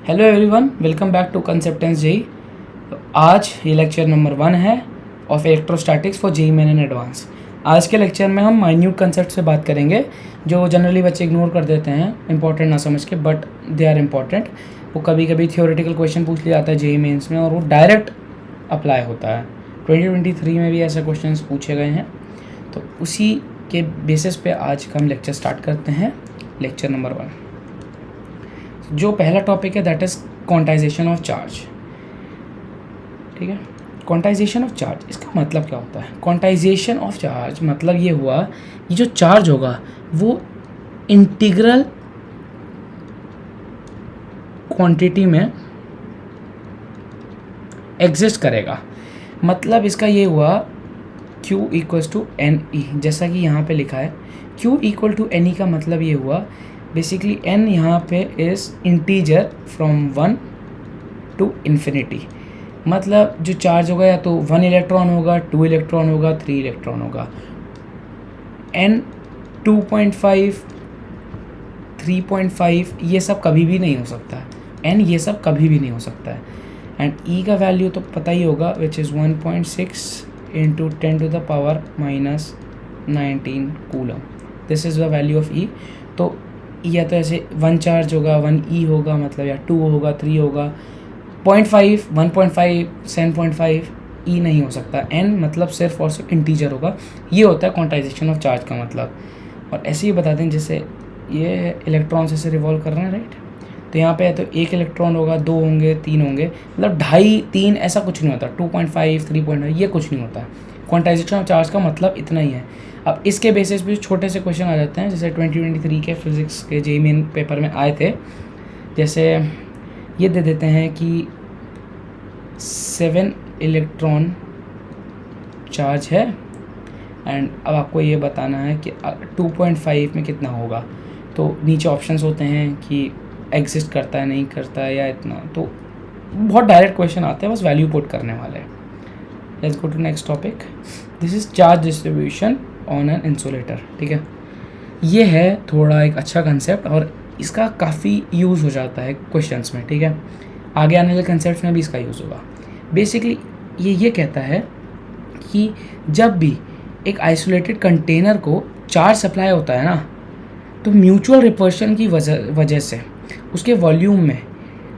Hello everyone, welcome back to conceptance JEE. आज ये lecture number 1 है of electrostatics for JEE main and advance. आज के lecture में हम माइन्यूट कंसेप्ट से बात करेंगे जो जनरली बच्चे इग्नोर कर देते हैं इंपॉर्टेंट ना समझ के, बट दे आर इम्पॉर्टेंट। वो कभी कभी थियोरेटिकल क्वेश्चन पूछ लिया जाता है जेई मेन्स में और वो डायरेक्ट अप्लाई होता है। 2023 में भी ऐसे क्वेश्चन पूछे गए हैं, तो उसी के बेसिस पे आज का हम लेक्चर स्टार्ट करते हैं। लेक्चर नंबर 1 जो पहला टॉपिक है that is quantization of charge. ठीक है, क्वांटाइजेशन ऑफ चार्ज इसका मतलब क्या होता है? क्वांटाइजेशन ऑफ चार्ज मतलब ये हुआ कि जो चार्ज होगा वो इंटीग्रल क्वांटिटी में एग्जिस्ट करेगा। मतलब इसका ये हुआ Q equals to N E, जैसा कि यहाँ पे लिखा है। Q equal to N E का मतलब ये हुआ बेसिकली n यहाँ पे is integer from 1 to infinity. मतलब जो चार्ज होगा या तो 1 इलेक्ट्रॉन होगा, 2 इलेक्ट्रॉन होगा, 3 इलेक्ट्रॉन होगा। n 2.5 3.5 ये सब कभी भी नहीं हो सकता है। n ये सब कभी भी नहीं हो सकता है। एंड e का वैल्यू तो पता ही होगा, which is 1.6 into 10 to the power minus 19 coulomb. This is the value of e। तो या तो ऐसे 1 चार्ज होगा, 1 ई होगा, मतलब या 2 होगा, 3 होगा, 0.5 1.5 7.5 ई नहीं हो सकता। n मतलब सिर्फ और सिर्फ इंटीजर होगा। ये होता है क्वांटाइजेशन ऑफ चार्ज का मतलब। और ऐसे ही बता दें, जैसे ये इलेक्ट्रॉन से रिवॉल्व कर रहे हैं, राइट? तो यहाँ पे तो 1 इलेक्ट्रॉन होगा, 2 होंगे, 3 होंगे, मतलब 2.5 3 ऐसा कुछ नहीं होता। 2.5 3.5 ये कुछ नहीं होता। क्वांटाइजेशन ऑफ चार्ज का मतलब इतना ही है। अब इसके बेसिस पे छोटे से क्वेश्चन आ जाते हैं, जैसे 2023 के फिज़िक्स के जेईई मेन पेपर में आए थे। जैसे ये दे देते हैं कि 7 इलेक्ट्रॉन चार्ज है एंड अब आपको ये बताना है कि 2.5 में कितना होगा। तो नीचे ऑप्शंस होते हैं कि एग्जिस्ट करता है, नहीं करता है, या इतना। तो बहुत डायरेक्ट क्वेश्चन आते हैं, बस वैल्यू पुट करने वाले हैं। Let's go to next topic. This is charge distribution on an insulator. ठीक है, ये है थोड़ा एक अच्छा कंसेप्ट और इसका काफ़ी यूज़ हो जाता है क्वेश्चंस में। ठीक है, आगे आने वाले कंसेप्ट में भी इसका यूज़ होगा। बेसिकली ये कहता है कि जब भी एक आइसोलेटेड कंटेनर को चार्ज सप्लाई होता है ना, तो म्यूचुअल रिपल्शन की वजह से उसके वॉल्यूम में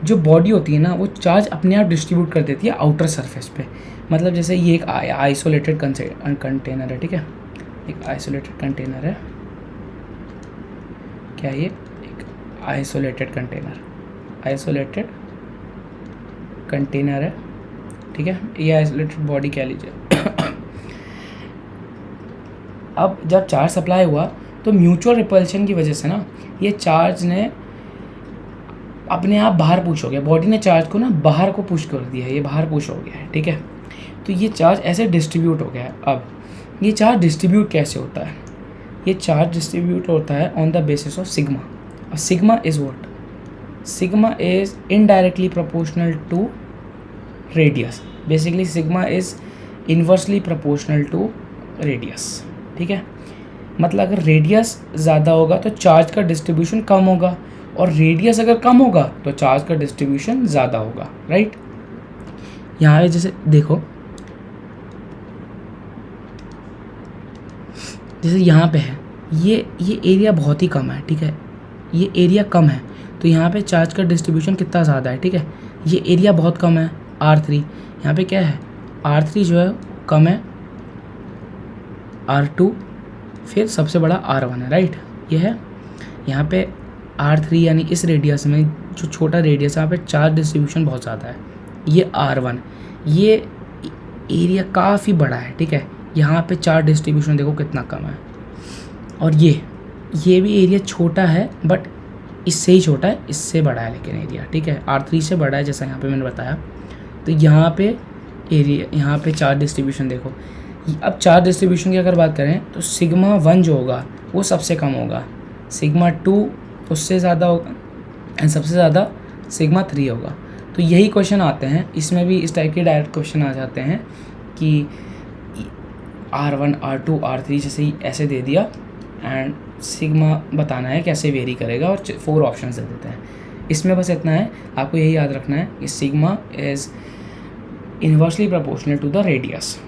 जो बॉडी होती है ना, वो चार्ज अपने आप डिस्ट्रीब्यूट कर देती है आउटर सरफेस पे। मतलब जैसे ये एक आइसोलेटेड कंटेनर है, ठीक है, एक आइसोलेटेड कंटेनर है। क्या ये एक आइसोलेटेड कंटेनर है, ठीक है, ये आइसोलेटेड बॉडी कह लीजिए। अब जब चार्ज सप्लाई हुआ तो म्यूचुअल रिपल्शन की वजह से ना ये चार्ज ने अपने आप बाहर पुश हो गया। बॉडी ने चार्ज को ना बाहर को पुश कर दिया है, ये बाहर पुश हो गया है। ठीक है, तो ये चार्ज ऐसे डिस्ट्रीब्यूट हो गया है। अब ये चार्ज डिस्ट्रीब्यूट कैसे होता है? ये चार्ज डिस्ट्रीब्यूट होता है on the basis of sigma. और sigma is what? Sigma is indirectly proportional to radius. Basically sigma is inversely proportional to radius. ठीक है, मतलब अगर रेडियस ज़्यादा होगा तो चार्ज का डिस्ट्रीब्यूशन कम होगा, और रेडियस अगर कम होगा तो चार्ज का डिस्ट्रीब्यूशन ज़्यादा होगा, राइट? यहाँ पे जैसे देखो, जैसे यहाँ पे है ये एरिया बहुत ही कम है। ठीक है, ये एरिया कम है, तो यहाँ पे चार्ज का डिस्ट्रीब्यूशन कितना ज़्यादा है? ठीक है, ये एरिया बहुत कम है R3। यहाँ पे क्या है? R3 जो है कम है, R2 फिर सबसे बड़ा R1 है, राइट? ये है यहाँ पे R3, यानी इस रेडियस में जो छोटा रेडियस है, यहाँ पे चार्ज डिस्ट्रीब्यूशन बहुत ज़्यादा है। ये R1, ये एरिया काफ़ी बड़ा है। ठीक है, यहाँ पे चार्ज डिस्ट्रीब्यूशन देखो कितना कम है। और ये भी एरिया छोटा है, बट इससे ही छोटा है, इससे बड़ा है लेकिन एरिया। ठीक है, R3 से बड़ा है, जैसा यहाँ पे मैंने बताया। तो यहाँ पे एरिया, यहाँ पे चार्ज डिस्ट्रीब्यूशन देखो। अब चार्ज डिस्ट्रीब्यूशन की अगर बात करें तो सिग्मा 1 जो होगा वो सबसे कम होगा, सिग्मा 2 उससे ज़्यादा होगा, एंड सबसे ज़्यादा सिग्मा 3 होगा। तो यही क्वेश्चन आते हैं, इसमें भी इस टाइप के डायरेक्ट क्वेश्चन आ जाते हैं कि R1 R2 R3 जैसे ही ऐसे दे दिया एंड सिग्मा बताना है कैसे वेरी करेगा, और 4 ऑप्शंस दे देते हैं। इसमें बस इतना है, आपको यही याद रखना है कि sigma is inversely proportional to the radius.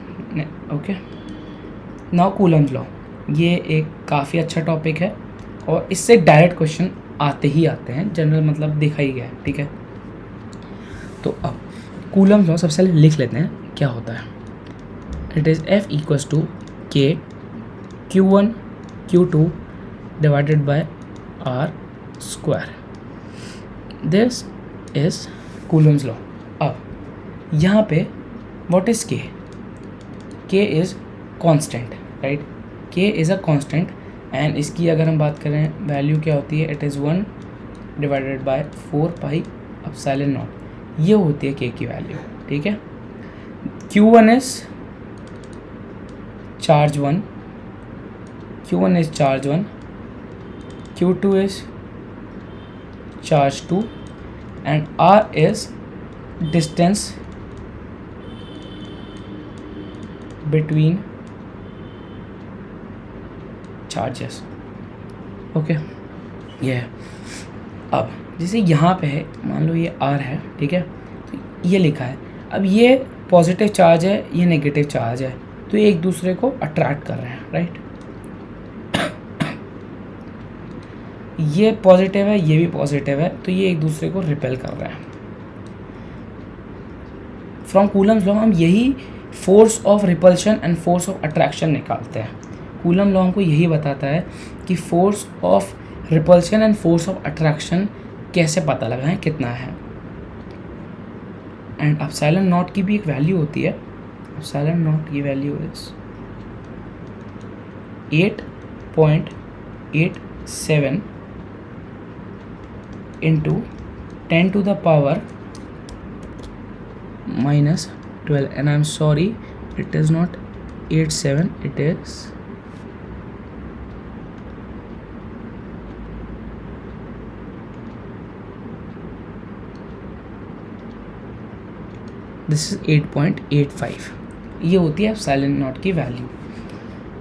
Okay, now coulomb's law, ये एक काफ़ी अच्छा टॉपिक है और इससे डायरेक्ट क्वेश्चन आते ही आते हैं, जनरल मतलब देखा ही गया है, ठीक है। तो अब कूलम्स लॉ सबसे पहले लिख लेते हैं क्या होता है। It is F equals to K Q1 Q2 divided by R square. This is coulomb's law. अब यहाँ पे what is K? K is constant, right. K is a constant and इसकी अगर हम बात करें वैल्यू क्या होती है, it is 1 divided by 4 pi epsilon naught, ये होती है K की वैल्यू, ठीक है। Q1 is charge 1, Q1 is charge 1, Q2 is charge 2 and R is distance between charges। Okay, ये है। अब जैसे यहाँ पे है, मान लो ये R है, ठीक है, तो ये लिखा है। अब ये पॉजिटिव चार्ज है, ये नेगेटिव चार्ज है, तो ये एक दूसरे को अट्रैक्ट कर रहे हैं, राइट। ये पॉजिटिव है, ये भी पॉजिटिव है, तो ये एक दूसरे को रिपेल कर रहे हैं। फ्रॉम कूलम्स लॉ हम यही force of repulsion and force of attraction निकालते हैं। कूलम लॉ हमको यही बताता है कि force of repulsion and force of attraction कैसे पता लगाएं, कितना है। एंड एप्सिलॉन नॉट की भी एक वैल्यू होती है। एप्सिलॉन नॉट की value is 8.87 into 10 to the power minus 12, and I'm sorry, it is not 87, it is this is 8.85, ये होती है एप्सिलॉन नॉट की वैल्यू।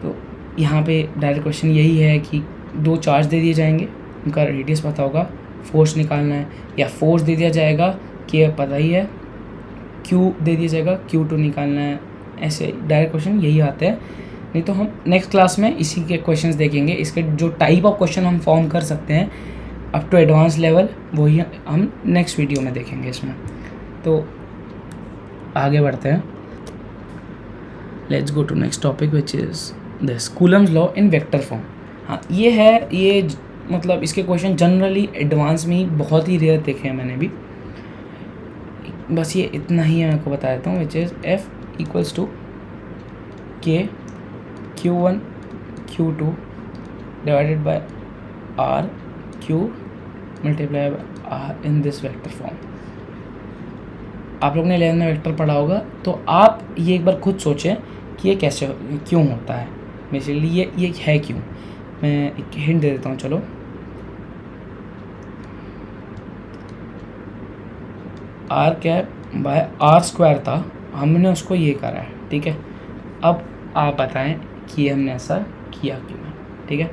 तो यहाँ पे डायरेक्ट क्वेश्चन यही है कि दो चार्ज दे दिए जाएंगे, उनका रेडियस पता होगा, फोर्स निकालना है, या फोर्स दे दिया जाएगा कि पता ही है, क्यू दे दिया जाएगा, Q2 निकालना है। ऐसे डायरेक्ट क्वेश्चन यही आते हैं। नहीं तो हम नेक्स्ट क्लास में इसी के क्वेश्चंस देखेंगे, इसके जो टाइप ऑफ क्वेश्चन हम फॉर्म कर सकते हैं अप टू एडवांस लेवल, वही हम नेक्स्ट वीडियो में देखेंगे इसमें। तो आगे बढ़ते हैं, let's go to next topic which is this coulomb's law in vector form. हाँ, ये है, ये मतलब इसके क्वेश्चन जनरली एडवांस में ही बहुत ही रेयर देखे हैं मैंने भी। बस ये इतना ही मैं आपको बता देता हूँ, which is F equals to K Q1 Q2 divided by R Q multiply by R in this vector form. आप लोग ने 11th में वेक्टर पढ़ा होगा, तो आप ये एक बार खुद सोचें कि ये कैसे क्यों होता है। बेसिकली ये है क्यों, मैं एक हिंट दे देता हूँ। चलो, R cap by R square था, हमने उसको ये करा है, ठीक है। अब आप बताएं कि हमने ऐसा किया क्यों है, ठीक है।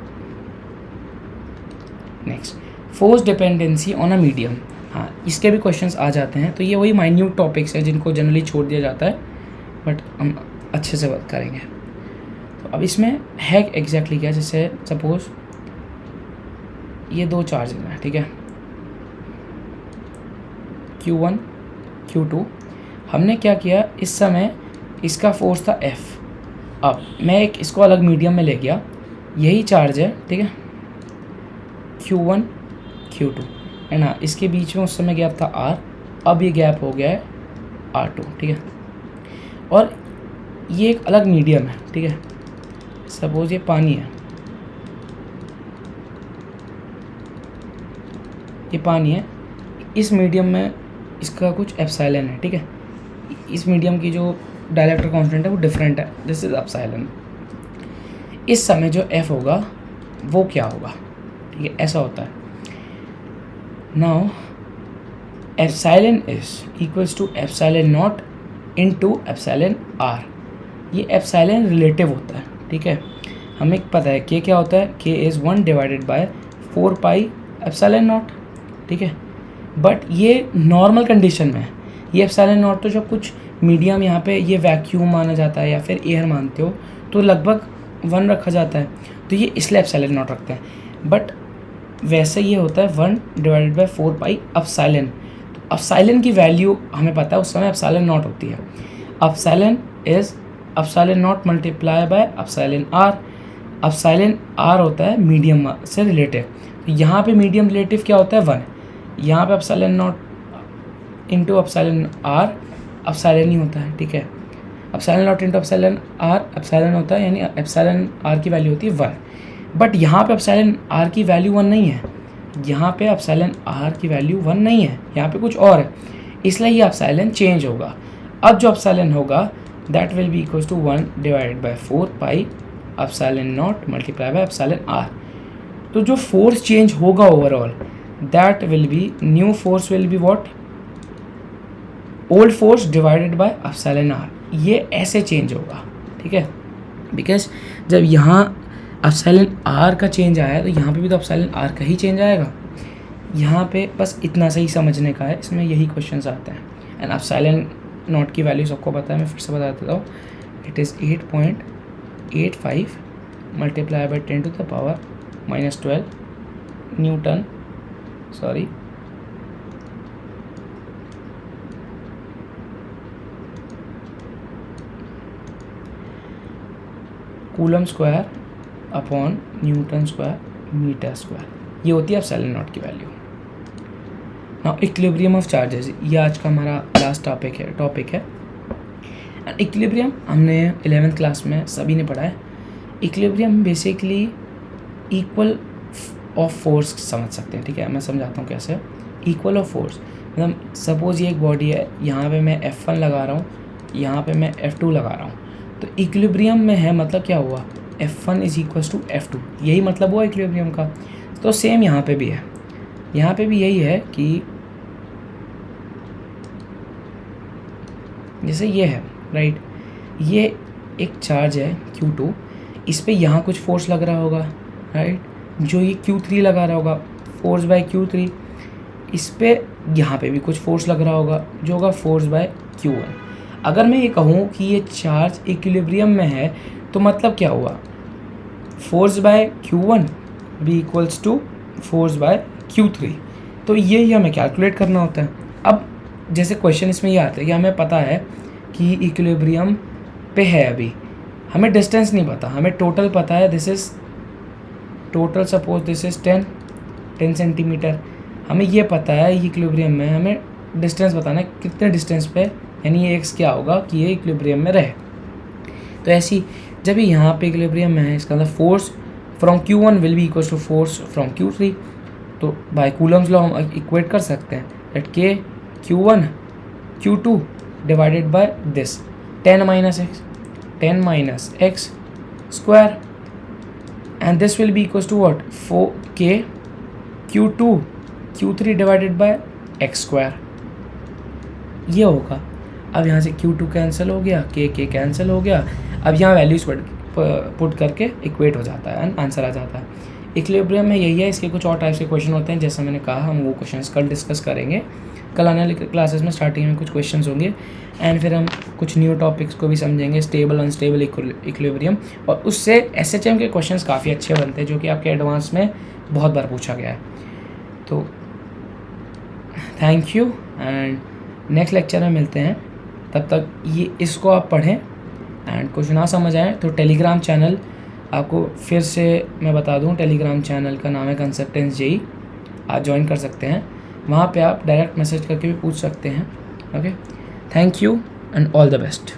Next, force dependency on a medium. हाँ, इसके भी क्वेश्चंस आ जाते हैं, तो ये वही माइन्यूट टॉपिक्स हैं जिनको जनरली छोड़ दिया जाता है, बट हम अच्छे से बात करेंगे। तो अब इसमें है एग्जैक्टली क्या, जैसे सपोज ये दो चार्ज हैं, ठीक है, Q1 Q2। हमने क्या किया, इस समय इसका फोर्स था F। अब मैं एक इसको अलग मीडियम में ले गया, यही चार्ज है, ठीक है, Q1 Q2, है ना। इसके बीच में उस समय गैप था R, अब ये गैप हो गया है R2, ठीक है। और ये एक अलग मीडियम है, ठीक है। सपोज ये पानी है, ये पानी है, इस मीडियम में इसका कुछ एप्सिलॉन है, ठीक है। इस मीडियम की जो डायलेक्ट्रिक कांस्टेंट है वो डिफरेंट है, दिस इज एप्सिलॉन। इस समय जो F होगा वो क्या होगा, ठीक है, ऐसा होता है। Now epsilon is equals to epsilon naught into epsilon R। ये एप्सिलॉन रिलेटिव होता है, ठीक है। हमें पता है K क्या होता है, K is 1 divided by 4 pi epsilon not, ठीक है। बट ये नॉर्मल कंडीशन में है। ये एप्सिलॉन नॉट तो जब कुछ मीडियम यहाँ पे ये वैक्यूम माना जाता है या फिर एयर मानते हो तो लगभग 1 रखा जाता है, तो ये इसलिए एप्सिलॉन नॉट रखते हैं। बट वैसे ये होता है 1 डिवाइडेड बाई 4 पाई एप्सिलॉन। तो एप्सिलॉन की वैल्यू हमें पता है उस समय एप्सिलॉन नॉट होती है। Epsilon is epsilon naught multiply by epsilon R. Epsilon R होता है मीडियम से रिलेटिव, तो यहाँ पे मीडियम रिलेटिव क्या होता है 1, यहाँ पे epsilon not into epsilon R epsilon ही होता है, ठीक है। Epsilon not into epsilon R epsilon होता है, यानी एप्सिलॉन आर की वैल्यू होती है 1। बट यहाँ पे एप्सिलॉन आर की वैल्यू 1 नहीं है, यहाँ पे एप्सिलॉन आर की वैल्यू 1 नहीं है, यहाँ पे कुछ और है, इसलिए ये एप्सिलॉन चेंज होगा। अब जो एप्सिलॉन होगा that will be equals to 1 divided by 4 pi epsilon naught multiply by epsilon r. तो जो फोर्स चेंज होगा overall that will be new force will be what, old force divided by epsilon r. ये ऐसे change होगा, ठीक है, because जब यहाँ एप्सिलॉन आर का चेंज आया तो यहाँ पे भी तो एप्सिलॉन आर का ही चेंज आएगा। यहाँ पे बस इतना सही समझने का है, इसमें यही क्वेश्चंस आते हैं। एंड एप्सिलॉन नॉट की वैल्यू सबको पता है, मैं फिर से बता देता हूँ। It is 8.85 multiply by 10 to the power -12 newton, sorry coulomb square upon newton square metre square, ये होती है एप्सिलॉन नॉट की value. Now equilibrium of charges, ये आज का हमारा लास्ट टॉपिक है। एंड इक्विलिब्रियम हमने 11th क्लास में सभी ने पढ़ा है। Equilibrium basically equal of force समझ सकते हैं, ठीक है। मैं समझाता हूँ कैसे। इक्वल ऑफ फोर्स मतलब सपोज ये एक बॉडी है, यहाँ पे मैं F1 लगा रहा हूँ, यहाँ पे मैं F2 लगा रहा हूँ, तो इक्विलिब्रियम में है, मतलब क्या हुआ, F1 is equals to F2, यही मतलब हुआ इक्विलिब्रियम का। तो सेम यहाँ पे भी है, यहाँ पे भी यही है कि जैसे ये है, राइट, ये एक चार्ज है Q2, इस पे यहाँ कुछ फोर्स लग रहा होगा, राइट, जो ये Q3 लगा रहा होगा फोर्स बाय Q3, इस पे यहाँ पे भी कुछ फोर्स लग रहा होगा जो होगा फोर्स बाय Q1। अगर मैं ये कहूँ कि ये चार्ज इक्विलिब्रियम में है तो मतलब क्या हुआ, फोर्स बाय Q1 भी equals to force by Q3। तो यही हमें कैलकुलेट करना होता है। अब जैसे क्वेश्चन इसमें ये आता है कि हमें पता है कि इक्विलिब्रियम पे है, अभी हमें डिस्टेंस नहीं पता, हमें टोटल पता है, this is total, suppose this is 10 centimetre, हमें ये पता है इक्विलिब्रियम में, हमें डिस्टेंस बताना है कितने डिस्टेंस पे, यानी ये एक्स क्या होगा कि ये इक्विलिब्रियम में रहे। तो ऐसी जब यहाँ पे इक्विलिब्रियम में है, इसका मतलब force from Q1 will be equals to force from Q3। तो बाय कूलम्स लॉ हम इक्वेट कर सकते हैं that K Q1 Q2 divided by this 10 minus x square, and this will be equals to what, 4K Q2 Q3 divided by x square, ये होगा। अब यहाँ से Q2 कैंसिल हो गया, K कैंसिल हो गया, अब यहाँ वैल्यूज पुट करके इक्वेट हो जाता है एंड आंसर आ जाता है। इक्विलिब्रियम में यही है, इसके कुछ और टाइप्स के क्वेश्चन होते हैं, जैसा मैंने कहा हम वो क्वेश्चंस कल डिस्कस करेंगे। कल आने वाली क्लासेस में स्टार्टिंग में कुछ क्वेश्चंस होंगे एंड फिर हम कुछ न्यू टॉपिक्स को भी समझेंगे, स्टेबल अनस्टेबल इक्विलिब्रियम, और उससे SHM के क्वेश्चंस काफ़ी अच्छे बनते हैं जो कि आपके एडवांस में बहुत बार पूछा गया है। तो thank you and next lecture में मिलते हैं, तब तक ये इसको आप पढ़ें एंड कुछ ना समझ आए तो टेलीग्राम चैनल आपको फिर से मैं बता दूं, टेलीग्राम चैनल का नाम है कंसल्टेंस JEE, आप ज्वाइन कर सकते हैं, वहाँ पे आप डायरेक्ट मैसेज करके भी पूछ सकते हैं। Okay, thank you and all the best.